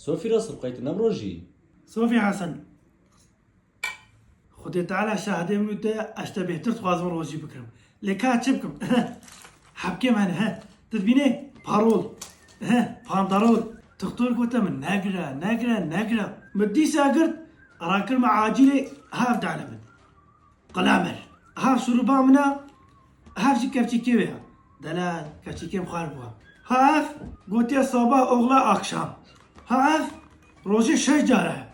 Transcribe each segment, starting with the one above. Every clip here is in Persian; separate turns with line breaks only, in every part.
صوفي راس بقيت نبروجي.
صوفي حسن خدي تعالى شاهدي من اشتبه تخوازم روزي بكرم لكا تشبكم حبكي من تدبيني بارول باندارول تختار قوتا من ناقرة مدي ساقرت اراكل مع عاجلي هاف دعلمن قلامر هاف شربا منا هاف شي كفتشي بها دلال كفتشي مخاربوها هاف قوتي صباح اغلا اكشام هاف روزي شجرة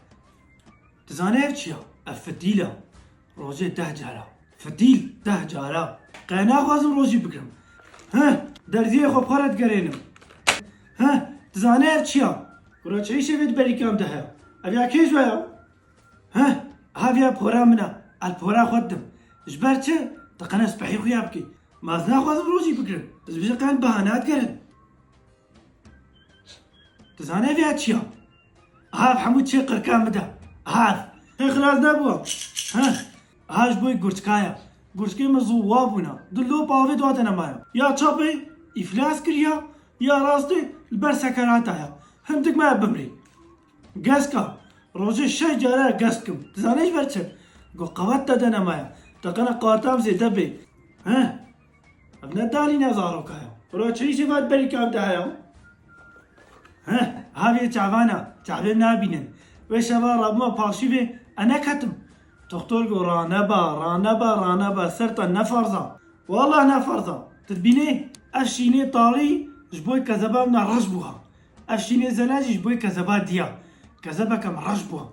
تزاني اف چيا اف فتيلة روزي 10 جارة فتيل 10 جارة قينا خوازم روزي بكرم درزي خو بخارت قرينم تزاني اف چيا قرا چي شفت بريكام ده ابيا كيش ويا هافيا بورا منا البورا خدم جبرت تقنا سبحي خويا بكي ما زنا خوازم روزي بكرم تزبيش قان بهانات قرن تزاني فيها چيا هاف حمود شي قركام ده هاف خلاص نبوه هاش بوي گرچکایا گرچکی مزوا بونا دلو باوی دواتنا مایا یا چاپی افلاس کریا یا راستی البر سکرات آیا هم تک ما بمری گسکا روزی شش جاره گسکم تزانیش برچه گو قوات دادنا مایا تقنا قواتام زی دبی ابن دالی نزارو کایا رو چی شفات بری کام دهایا هاوی چعوانا چعبیم نابینن و شبا رابما پاشی به انا كتم دكتور قو رانبا سرطة نفرزة والله نفرزة تتبيني افشيني طالي جبوي كذبا من رجبوها افشيني زناجي جبوي كذبا ديا كذبا كم رجبوها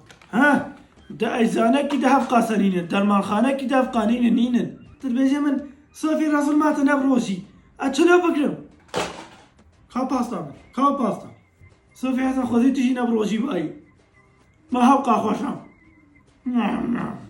دا ايزانا كي دهف قاسنين درمان خانة كي دهف قانين نينن تتبيجي من صافي رسول ما تنبروشي اتشنا بكرم كاو باستا صافي حسن خذي تجي نبروشي باي ما هبقى خوشم نعم